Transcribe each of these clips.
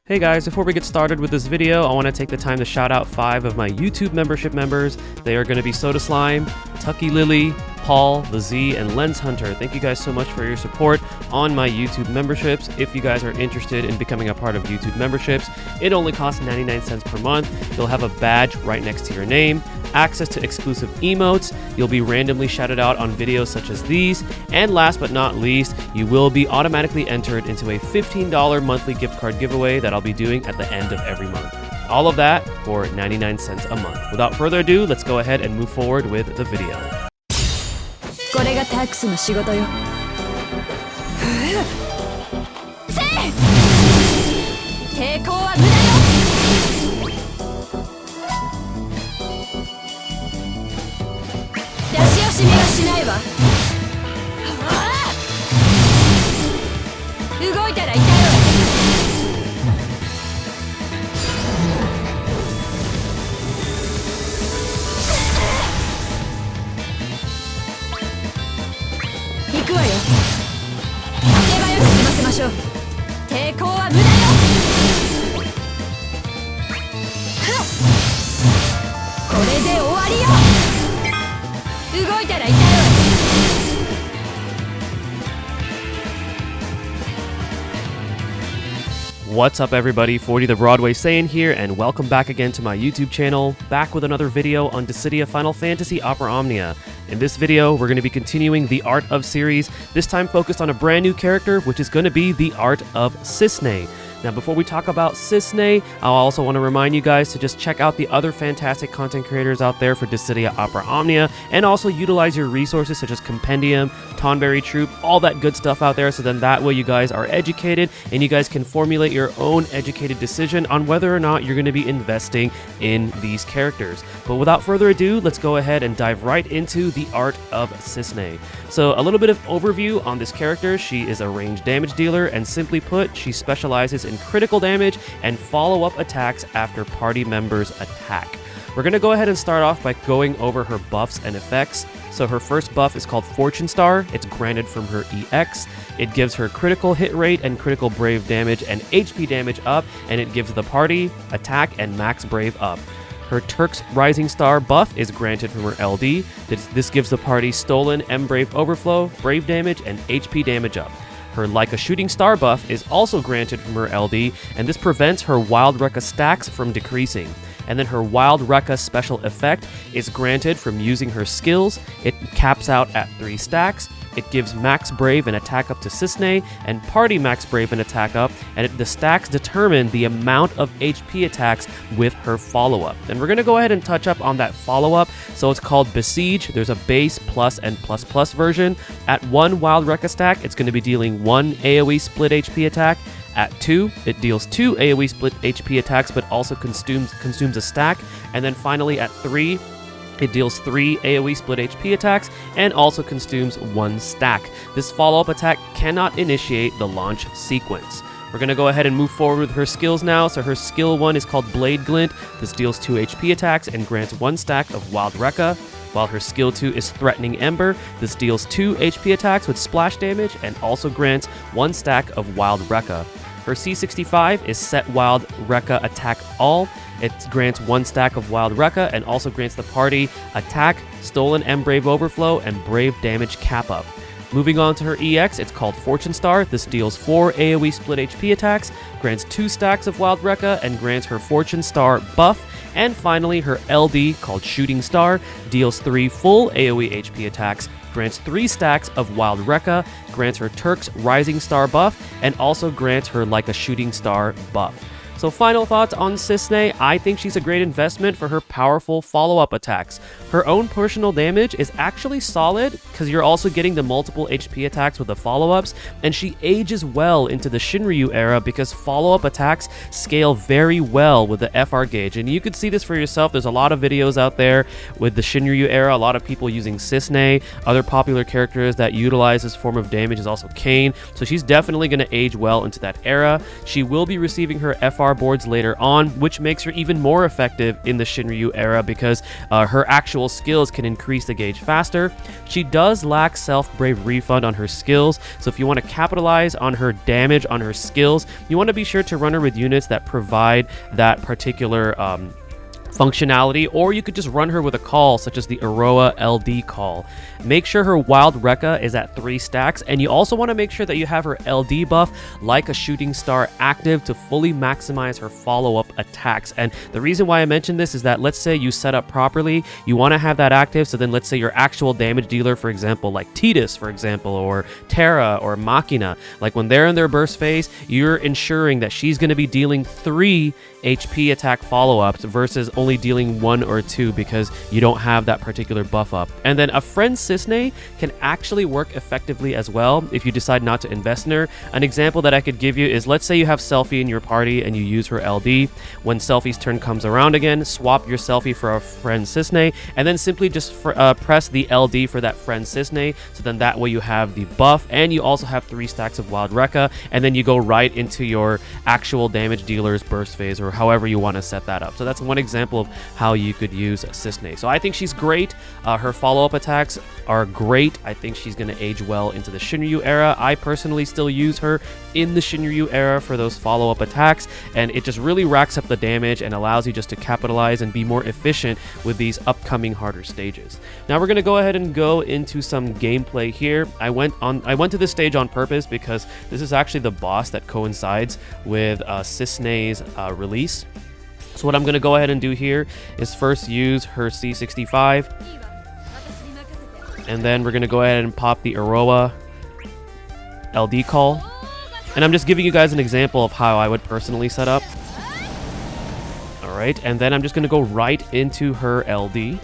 Hey guys, before we get started with this video, I want to take the time to shout out 5 of my YouTube membership members. They are going to be Soda Slime, Tucky Lily, Paul, The Z, and Lens Hunter. Thank you guys so much for your support on my YouTube memberships. If you guys are interested in becoming a part of YouTube memberships, it only costs 99 cents per month. You'll have a badge right next to your name, access to exclusive emotes, you'll be randomly shouted out on videos such as these, and last but not least, you will be automatically entered into a $15 monthly gift card giveaway that I'll be doing at the end of every month. All of that for 99 cents a month. Without further ado, let's go ahead and move forward with the video. これがタックスの仕事よ。せい！抵抗は無駄よ。出し惜しみはしないわ。動いたら痛いわ。行くわよ。手早く済ませましょう。抵抗は無駄よ。これで終わりよ。動いたら痛いわ。What's up everybody, 40 the Broadway Saiyan here, and welcome back again to my YouTube channel, back with another video on Dissidia Final Fantasy Opera Omnia. In this video, we're going to be continuing the Art of series, this time focused on a brand new character, which is going to be the Art of Cissnei. Now, before we talk about CISSNEI, I also want to remind you guys to just check out the other fantastic content creators out there for Dissidia Opera Omnia, and also utilize your resources such as Compendium, Tonberry Troop, all that good stuff out there, so then that way you guys are educated, and you guys can formulate your own educated decision on whether or not you're going to be investing in these characters. But without further ado, let's go ahead and dive right into the Art of Cissnei. So, a little bit of overview on this character. She is a ranged damage dealer, and simply put, she specializes in critical damage and follow-up attacks after party members attack. We're going to go ahead and start off by going over her buffs and effects. So her first buff is called Fortune Star. It's granted from her EX. It gives her critical hit rate and critical brave damage and HP damage up, and it gives the party attack and max brave up. Her Turks Rising Star buff is granted from her LD. This gives the party stolen M Brave Overflow, brave damage, and HP damage up. Her Like a Shooting Star buff is also granted from her LD, and this prevents her Wild Rekka stacks from decreasing. And then her Wild Rekka special effect is granted from using her skills. It caps out at 3 stacks. It gives Max Brave and attack up to Cissnei, and Party Max Brave and attack up, and the stacks determine the amount of HP attacks with her follow-up. And we're going to go ahead and touch up on that follow-up. So it's called Besiege. There's a base, plus, and plus plus version. At 1 Wild Rekka stack, it's going to be dealing 1 AoE split HP attack. At 2, it deals 2 AoE split HP attacks, but also consumes a stack. And then finally at 3, it deals 3 AoE split HP attacks and also consumes 1 stack. This follow-up attack cannot initiate the launch sequence. We're going to go ahead and move forward with her skills now. So her skill 1 is called Blade Glint. This deals 2 HP attacks and grants 1 stack of Wild Rekka. While her skill 2 is Threatening Ember. This deals 2 HP attacks with splash damage and also grants 1 stack of Wild Rekka. Her C65 is Set Wild Rekka Attack All. It grants 1 stack of Wild Rekka and also grants the party attack, stolen M Brave Overflow, and brave damage cap up. Moving on to her EX, it's called Fortune Star. This deals 4 AoE split HP attacks, grants 2 stacks of Wild Rekka, and grants her Fortune Star buff. And finally, her LD, called Shooting Star, deals 3 full AoE HP attacks, grants 3 stacks of Wild Rekka, grants her Turks Rising Star buff, and also grants her Like a Shooting Star buff. So final thoughts on Cissnei. I think she's a great investment for her powerful follow-up attacks. Her own personal damage is actually solid because you're also getting the multiple HP attacks with the follow-ups, and she ages well into the Shinryu era because follow-up attacks scale very well with the FR gauge. And you could see this for yourself. There's a lot of videos out there with the Shinryu era, a lot of people using Cissnei. Other popular characters that utilize this form of damage is also Kane. So she's definitely going to age well into that era. She will be receiving her FR star boards later on, which makes her even more effective in the Shinryu era because her actual skills can increase the gauge faster. She does lack self-brave refund on her skills, so if you want to capitalize on her damage on her skills, you want to be sure to run her with units that provide that particular functionality, or you could just run her with a call such as the Aroa LD call. Make sure her Wild Rekka is at 3 stacks, and you also want to make sure that you have her LD buff like a shooting star active to fully maximize her follow-up attacks. And the reason why I mention this is that let's say you set up properly, you want to have that active, so then let's say your actual damage dealer, for example, like Titus, for example, or Terra or Machina, like when they're in their burst phase, you're ensuring that she's going to be dealing 3 HP attack follow-ups versus only dealing 1 or 2 because you don't have that particular buff up. And then a friend Cissnei can actually work effectively as well if you decide not to invest in her. An example that I could give you is, let's say you have Selfie in your party and you use her LD. When Selfie's turn comes around again, swap your Selfie for a friend Cissnei, and then simply just press the LD for that friend Cissnei, so then that way you have the buff and you also have 3 stacks of Wild Rekka, and then you go right into your actual damage dealer's burst phase, or however you want to set that up. So that's one example of how you could use Cissnei. So I think she's great. Her follow-up attacks are great. I think she's going to age well into the Shinryu era. I personally still use her in the Shinryu era for those follow-up attacks, and it just really racks up the damage and allows you just to capitalize and be more efficient with these upcoming harder stages. Now we're going to go ahead and go into some gameplay here. I went to this stage on purpose because this is actually the boss that coincides with Cissnei's release. So what I'm going to go ahead and do here is first use her C65, and then we're going to go ahead and pop the Aroa LD call. And I'm just giving you guys an example of how I would personally set up. Alright, and then I'm just going to go right into her LD.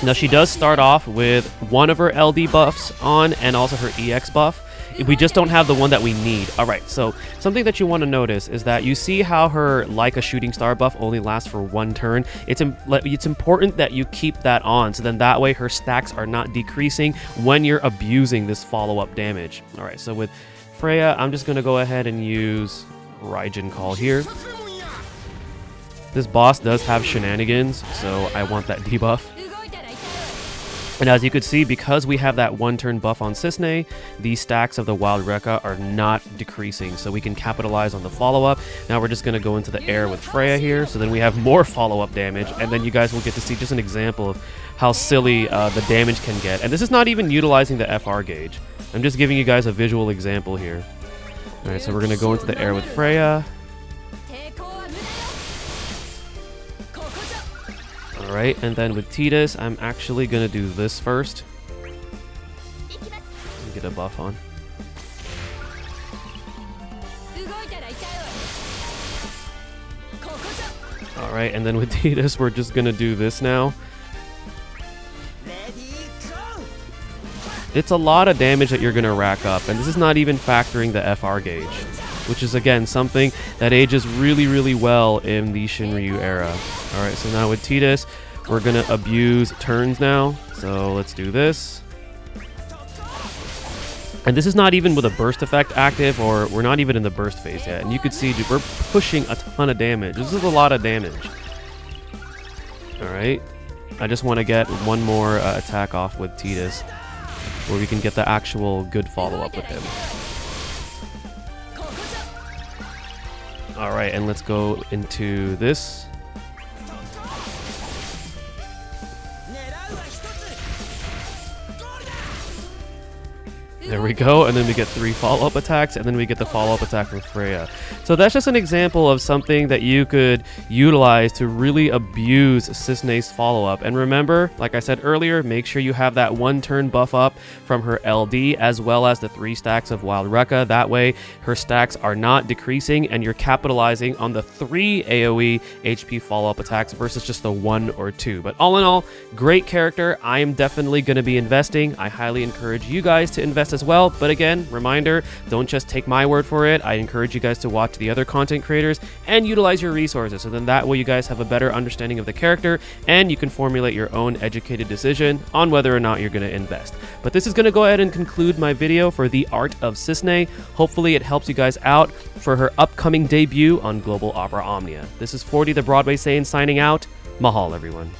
Now she does start off with one of her LD buffs on and also her EX buff. We just don't have the one that we need. Alright, so something that you want to notice is that you see how her like a shooting star buff only lasts for 1 turn. It's important that you keep that on, so then that way her stacks are not decreasing when you're abusing this follow-up damage. Alright, so with Freya, I'm just going to go ahead and use Raijin Call here. This boss does have shenanigans, so I want that debuff. And as you could see, because we have that 1-turn buff on Cissnei, these stacks of the Wild Rekka are not decreasing, so we can capitalize on the follow-up. Now we're just going to go into the air with Freya here, so then we have more follow-up damage, and then you guys will get to see just an example of how silly the damage can get. And this is not even utilizing the FR gauge. I'm just giving you guys a visual example here. Alright, so we're going to go into the air with Freya. Alright, and then with Titus, I'm actually going to do this first. Get a buff on. Alright, and then with Titus, we're just going to do this now. It's a lot of damage that you're going to rack up, and this is not even factoring the FR gauge, which is, again, something that ages really, really well in the Shinryu era. Alright, so now with Titus, we're going to abuse turns now. So let's do this. And this is not even with a burst effect active, or we're not even in the burst phase yet. And you can see we're pushing a ton of damage. This is a lot of damage. Alright, I just want to get one more attack off with Titus, where we can get the actual good follow-up with him. Alright, and let's go into this. There we go, and then we get 3 follow-up attacks, and then we get the follow-up attack from Freya. So that's just an example of something that you could utilize to really abuse Cissnei's follow-up. And remember, like I said earlier, make sure you have that 1-turn buff up from her LD, as well as the 3 stacks of Wild Rekka. That way, her stacks are not decreasing, and you're capitalizing on the 3 AoE HP follow-up attacks versus just the 1 or 2. But all in all, great character. I am definitely going to be investing. I highly encourage you guys to invest as as well. But again, reminder, don't just take my word for it. I encourage you guys to watch the other content creators and utilize your resources. So then that way you guys have a better understanding of the character and you can formulate your own educated decision on whether or not you're going to invest. But this is going to go ahead and conclude my video for the Art of Cissnei. Hopefully it helps you guys out for her upcoming debut on Global Opera Omnia. This is 40 the Broadway Saiyan signing out. Mahal, everyone.